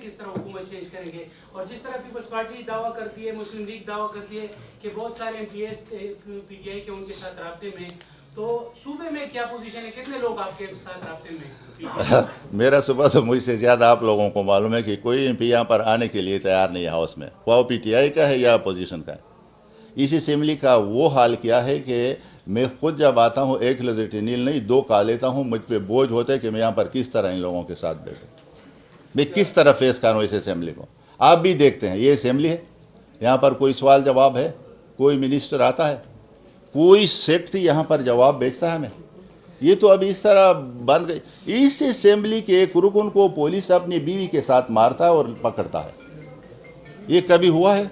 کس طرح حکومت چینج کریں گے؟ اور جس طرح پیپلز پارٹی دعویٰ کرتی ہے، مسلم لیگ دعویٰ کرتی ہے کہ بہت سارے M P S P T I کے ان کے ساتھ رابطے میں، تو صوبے میں کیا پوزیشن ہے؟ کتنے لوگ آپ کے ساتھ رابطے میں؟ میرا صبح تو مجھ سے زیادہ آپ لوگوں کو معلوم ہے کہ کوئی ایم پی یہاں پر آنے کے لیے تیار نہیں ہے ہاؤس میں، وہ پی ٹی آئی کا ہے یا اپوزیشن کا ہے۔ اس اسمبلی کا وہ حال کیا ہے کہ میں خود جب آتا ہوں ایک لذت نیل نہیں 2 کھا لیتا ہوں، مجھ پہ بوجھ ہوتا ہے کہ میں یہاں پر کس طرح ان لوگوں کے ساتھ بیٹھوں، میں کس طرح فیس کروں اس اسمبلی کو۔ آپ بھی دیکھتے ہیں یہ اسمبلی ہے، یہاں پر کوئی سوال جواب ہے، کوئی منسٹر آتا ہے، کوئی سیکٹری یہاں پر جواب بیچتا ہے ہمیں؟ یہ تو اب اس طرح بن گئی۔ اس اسمبلی کے ایک رکن کو پولیس اپنی بیوی کے ساتھ مارتا ہے اور پکڑتا ہے۔ یہ کبھی ہوا ہے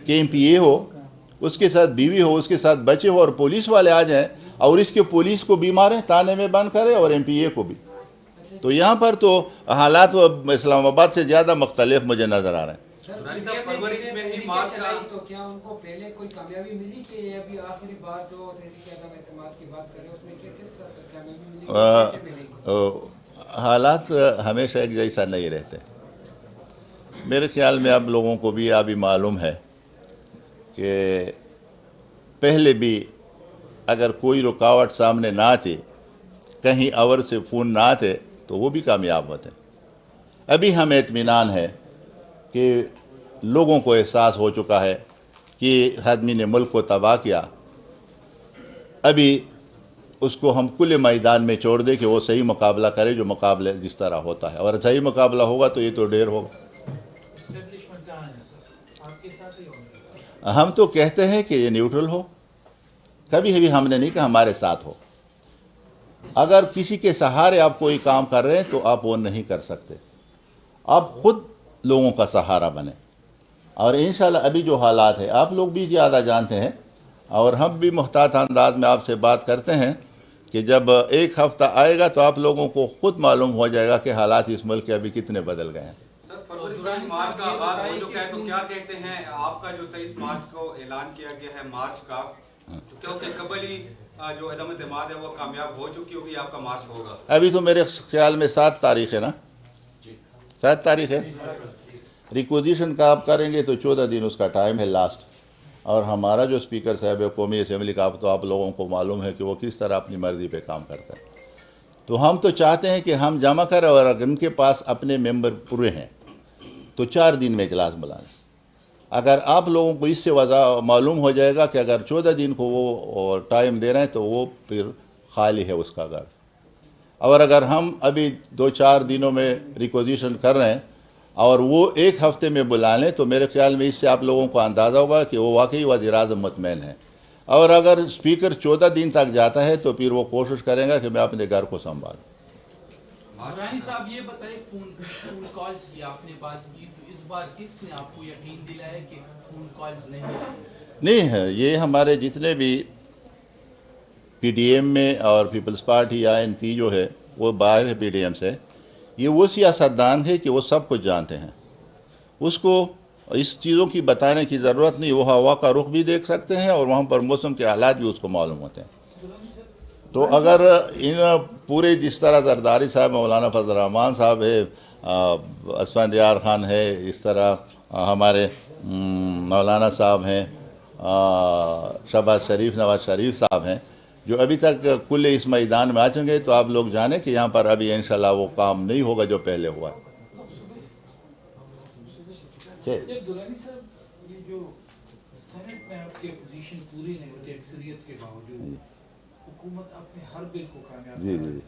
کہ ایم پی اے ہو، اس کے ساتھ بیوی ہو، اس کے ساتھ بچے ہو، اور پولیس والے آ جائیں اور اس کے پولیس کو بھی ماریں، تانے میں بند کرے، اور ایم پی اے کو بھی؟ تو یہاں پر تو حالات اسلام آباد سے زیادہ مختلف مجھے نظر آ رہے ہیں۔ تو کیا ان کو پہلے کوئی کامیابی ملی کہ ابھی آخری بار جو تحریک عدم اعتماد کی بات کریں اس میں کس طرح کامیابی ملی؟ حالات ہمیشہ ایک جیسا نہیں رہتے۔ میرے خیال میں اب لوگوں کو بھی ابھی معلوم ہے کہ پہلے بھی اگر کوئی رکاوٹ سامنے نہ آتی، کہیں اور سے فون نہ آتے، تو وہ بھی کامیاب ہوتے۔ ابھی ہمیں اطمینان ہے کہ لوگوں کو احساس ہو چکا ہے کہ آدمی نے ملک کو تباہ کیا، ابھی اس کو ہم کھلے میدان میں چھوڑ دیں کہ وہ صحیح مقابلہ کرے، جو مقابلہ جس طرح ہوتا ہے، اور صحیح مقابلہ ہوگا تو یہ تو ڈیر ہوگا۔ ہم تو کہتے ہیں کہ یہ نیوٹرل ہو، کبھی بھی ہم نے نہیں کہا ہمارے ساتھ ہو۔ اگر کسی کے سہارے آپ کوئی کام کر رہے ہیں تو آپ وہ نہیں کر سکتے، آپ خود لوگوں کا سہارا بنیں۔ اور انشاءاللہ ابھی جو حالات ہیں آپ لوگ بھی زیادہ جانتے ہیں، اور ہم بھی محتاط انداز میں آپ سے بات کرتے ہیں کہ جب ایک ہفتہ آئے گا تو آپ لوگوں کو خود معلوم ہو جائے گا کہ حالات اس ملک کے ابھی کتنے بدل گئے ہیں۔ سر، فروری مارچ کا آغاز ہو چکا ہے، تو کیا کہتے ہیں آپ کا جو 23 مارچ کو اعلان کیا گیا ہے مارچ کا، تو کیا اس سے قبل ہی جو عدم اعتماد ہے وہ کامیاب ہو چکی ہوگی، آپ کا مارچ ہوگا؟ ابھی تو میرے خیال میں 7 تاریخ ہے نا، 7 تاریخ ہے۔ ریکوزیشن کا آپ کریں گے تو 14 دن اس کا ٹائم ہے لاسٹ، اور ہمارا جو اسپیکر صاحب ہے قومی اسمبلی کا، تو آپ لوگوں کو معلوم ہے کہ وہ کس طرح اپنی مرضی پہ کام کرتا ہے۔ تو ہم تو چاہتے ہیں کہ ہم جمع کریں، اور اگر ان کے پاس اپنے ممبر پورے ہیں تو 4 دن میں اجلاس بلائیں۔ اگر آپ لوگوں کو اس سے معلوم ہو جائے گا کہ اگر 14 دن کو وہ ٹائم دے رہے ہیں تو وہ پھر خالی ہے اس کا گھر، اور اگر ہم ابھی 2-4 دنوں میں ریکوزیشن کر رہے ہیں اور وہ 1 ہفتے میں بلا لیں، تو میرے خیال میں اس سے آپ لوگوں کو اندازہ ہوگا کہ وہ واقعی وزیر اعظم مطمئن ہے۔ اور اگر اسپیکر 14 دن تک جاتا ہے تو پھر وہ کوشش کرے گا کہ میں اپنے گھر کو سنبھالوں۔ رانی صاحب یہ بتائیں، فون کالز کی آپ نے بات کی، تو اس بار کس نے آپ کو یقین دلایا کہ فون کالز نہیں ہے؟ یہ ہمارے جتنے بھی پی ڈی ایم میں اور پیپلز پارٹی یا این پی جو ہے وہ باہر ہے پی ڈی ایم سے، یہ وہ سیاستدان ہے کہ وہ سب کچھ جانتے ہیں، اس کو اس چیزوں کی بتانے کی ضرورت نہیں، وہ ہوا کا رخ بھی دیکھ سکتے ہیں اور وہاں پر موسم کے حالات بھی اس کو معلوم ہوتے ہیں۔ تو اگر ان پورے جس طرح زرداری صاحب، مولانا فضل الرحمان صاحب ہے، اسفندیار خان ہے، اس طرح ہمارے مولانا صاحب ہیں، شہباز شریف، نواز شریف صاحب ہیں، جو ابھی تک کل اس میدان میں آ چکے، تو آپ لوگ جانیں کہ یہاں پر ابھی انشاءاللہ وہ کام نہیں ہوگا جو پہلے ہوا ہے۔ دورانی صاحب، یہ جو سینٹ میں آپ کے اپوزیشن پوری نہیں ہوتی اکثریت کے باوجود، حکومت اپنے ہر بل کو کامیاب کر رہی ہے،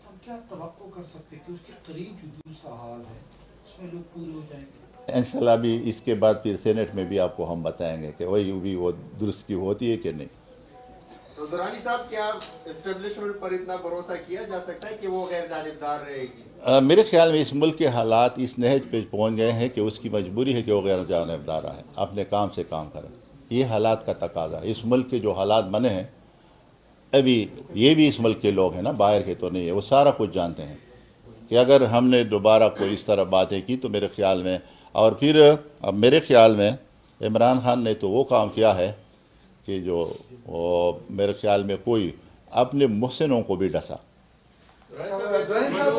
ہم کیا توقع کر سکتے کہ اس کے قریب جو دوسرا حال ہے اس میں لوگ پورے ہو جائیں گے؟ انشاءاللہ بھی اس کے بعد پھر سینٹ میں بھی آپ کو ہم بتائیں گے کہ وہی بھی وہ درست کی ہوتی ہے کہ نہیں۔ تو دورانی صاحب، کیا اسٹیبلشمنٹ پر اتنا بھروسہ کیا جا سکتا ہے کہ وہ غیر جانبدار رہے گی؟ میرے خیال میں اس ملک کے حالات اس نہج پہ پہنچ گئے ہیں کہ اس کی مجبوری ہے کہ وہ غیر جانبدار رہیں، اپنے کام سے کام کریں، یہ حالات کا تقاضا ہے۔ اس ملک کے جو حالات بنے ہیں، ابھی یہ بھی اس ملک کے لوگ ہیں نا، باہر کے تو نہیں ہے، وہ سارا کچھ جانتے ہیں کہ اگر ہم نے دوبارہ کوئی اس طرح باتیں کی تو میرے خیال میں، اور پھر اب میرے خیال میں عمران خان نے تو وہ کام کیا ہے کہ جو میرے خیال میں کوئی اپنے محسنوں کو بھی ڈسا، درانی صاحب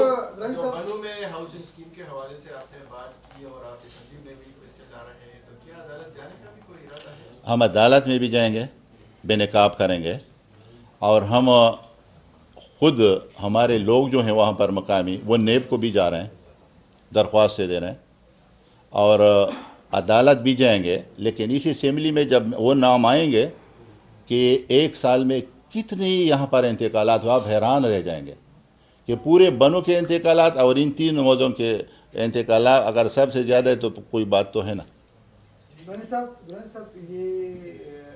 بنو میں ہاؤسنگ اسکیم کے حوالے سے آپ نے بات کی اور آپ اسمبلی میں بھی کوشچن لا رہے ہیں، تو کیا عدالت جانے کا بھی کوئی ارادہ ہے؟ ہم عدالت میں بھی جائیں گے، بے نقاب کریں گے، اور ہم خود ہمارے لوگ جو ہیں وہاں پر مقامی وہ نیب کو بھی جا رہے ہیں، درخواست سے دے رہے ہیں، اور عدالت بھی جائیں گے. لیکن اس اسمبلی میں جب وہ نام آئیں گے کہ ایک سال میں کتنی یہاں پر انتقالات ہو، آپ حیران رہ جائیں گے کہ پورے بنو کے انتقالات اور ان 3 موضوعوں کے انتقالات اگر سب سے زیادہ ہے تو کوئی بات تو ہے نا. درانی صاحب یہ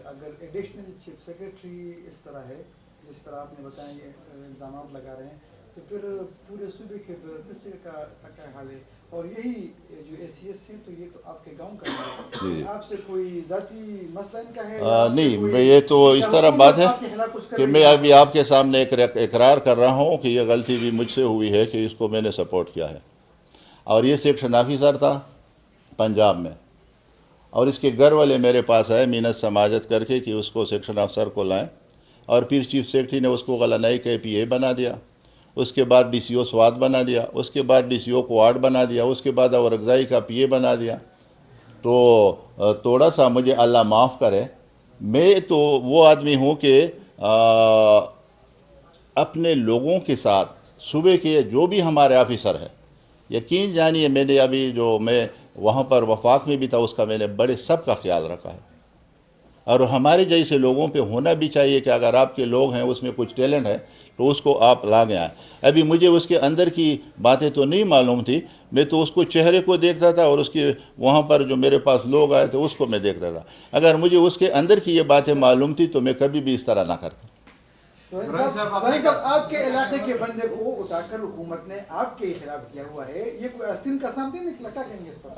اگر ایڈیشنل چیف سیکرٹری اس طرح ہے جس طرح آپ نے بتایا یہ الزامات لگا رہے ہیں، تو پھر پورے صوبے کے کس کا کیا حال ہے؟ اور یہی جو ACS ہے تو یہ تو آپ کے گاؤں کا ہے، آپ سے کوئی ذاتی مسئلہ ان کا ہے؟ نہیں، یہ تو اس طرح بات ہے کہ میں ابھی آپ کے سامنے اقرار کر رہا ہوں کہ یہ غلطی بھی مجھ سے ہوئی ہے کہ اس کو میں نے سپورٹ کیا ہے. اور یہ سیکشن آفیسر تھا پنجاب میں، اور اس کے گھر والے میرے پاس آئے مینت سماجت کر کے کہ اس کو سیکشن افسر کو لائیں، اور پھر چیف سیکرٹری نے اس کو غلنائی کے PA بنا دیا، اس کے بعد DCO سوات بنا دیا، اس کے بعد DCO کوارڈ بنا دیا، اس کے بعد اورگزائی کا PA بنا دیا. تو تھوڑا سا مجھے اللہ معاف کرے، میں تو وہ آدمی ہوں کہ اپنے لوگوں کے ساتھ صوبے کے جو بھی ہمارے آفیسر ہیں، یقین جانیے میں نے ابھی جو میں وہاں پر وفاق میں بھی تھا اس کا میں نے بڑے سب کا خیال رکھا ہے. اور ہمارے جیسے لوگوں پہ ہونا بھی چاہیے کہ اگر آپ کے لوگ ہیں اس میں کچھ ٹیلنٹ ہے تو اس کو آپ لاگے آئیں. ابھی مجھے اس کے اندر کی باتیں تو نہیں معلوم تھی، میں تو اس کو چہرے کو دیکھتا تھا، اور اس کے وہاں پر جو میرے پاس لوگ آئے تھے اس کو میں دیکھتا تھا. اگر مجھے اس کے اندر کی یہ باتیں معلوم تھی تو میں کبھی بھی اس طرح نہ کرتا. درانی صاحب آپ کے علاقے کے بندے کو اٹھا کر حکومت نے آپ کے خلاف کیا ہوا ہے، یہ کوئی آستین کا سامنے نہیں لگا کہیں گے اس پر؟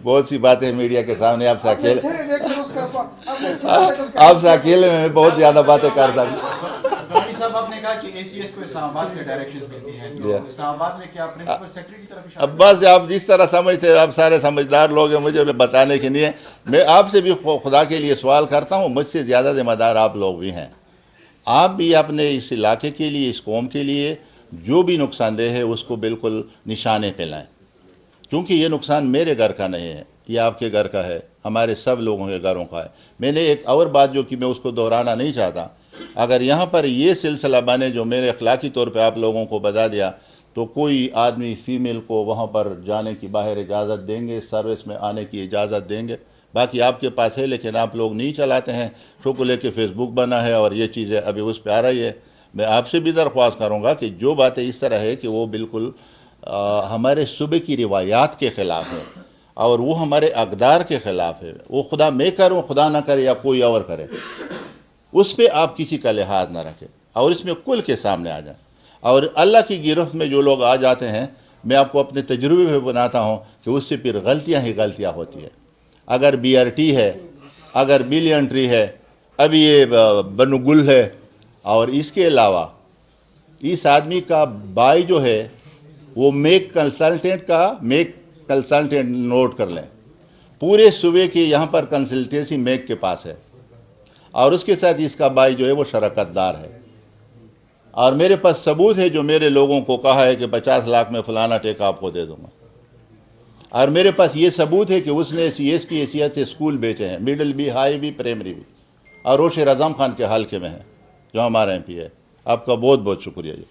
بہت سی باتیں میڈیا کے سامنے آپ سے اکیلے میں بہت زیادہ باتیں کر سکتا. درانی صاحب آپ نے کہا کہ ACS کو اسلام آباد سے ڈائریکشن ملتی ہیں، تو اسلام آباد میں کیا پرنسپل سیکرٹری کی طرف اشارہ؟ اب بس آپ جس طرح سمجھتے ہیں، آپ سارے سمجھدار لوگ ہیں، مجھے بتانے کے لیے میں آپ سے بھی خدا کے لیے سوال کرتا ہوں، مجھ سے زیادہ ذمہ دار آپ لوگ بھی ہیں. آپ بھی اپنے اس علاقے کے لیے، اس قوم کے لیے جو بھی نقصان دہ ہے اس کو بالکل نشانے پہ لائیں، کیونکہ یہ نقصان میرے گھر کا نہیں ہے، یہ آپ کے گھر کا ہے، ہمارے سب لوگوں کے گھروں کا ہے. میں نے ایک اور بات جو کہ میں اس کو دہرانا نہیں چاہتا، اگر یہاں پر یہ سلسلہ بنے جو میرے اخلاقی طور پہ آپ لوگوں کو بتا دیا، تو کوئی آدمی فیمیل کو وہاں پر جانے کی باہر اجازت دیں گے، سروس میں آنے کی اجازت دیں گے. باقی آپ کے پاس ہے لیکن آپ لوگ نہیں چلاتے ہیں. شکر لے کے فیس بک بنا ہے اور یہ چیزیں ابھی اس پہ آ رہی ہے. میں آپ سے بھی درخواست کروں گا کہ جو باتیں اس طرح ہے کہ وہ بالکل ہمارے صوبے کی روایات کے خلاف ہے اور وہ ہمارے اقدار کے خلاف ہے، وہ خدا میں کروں، خدا نہ کرے یا کوئی اور کرے، اس پہ آپ کسی کا لحاظ نہ رکھیں اور اس میں کل کے سامنے آ جائیں. اور اللہ کی گرفت میں جو لوگ آ جاتے ہیں، میں آپ کو اپنے تجربے پہ بناتا ہوں کہ اس سے پھر غلطیاں ہی غلطیاں ہوتی ہیں. اگر BRT ہے، اگر بل انٹری ہے، ابھی یہ بنو گل ہے، اور اس کے علاوہ اس آدمی کا بائی جو ہے وہ میک کنسلٹنٹ نوٹ کر لیں، پورے صوبے کے یہاں پر کنسلٹنسی میک کے پاس ہے، اور اس کے ساتھ اس کا بائی جو ہے وہ شراکت دار ہے. اور میرے پاس ثبوت ہے جو میرے لوگوں کو کہا ہے کہ 50 لاکھ میں فلانا ٹیک آپ کو دے دوں گا. اور میرے پاس یہ ثبوت ہے کہ اس نے CS کی حیثیت سے اسکول بیچے ہیں، مڈل بھی، ہائی بھی، پرائمری بھی، اور روشن اعظم خان کے حلقے میں ہے جو ہمارا MP ہے. آپ کا بہت بہت شکریہ جی.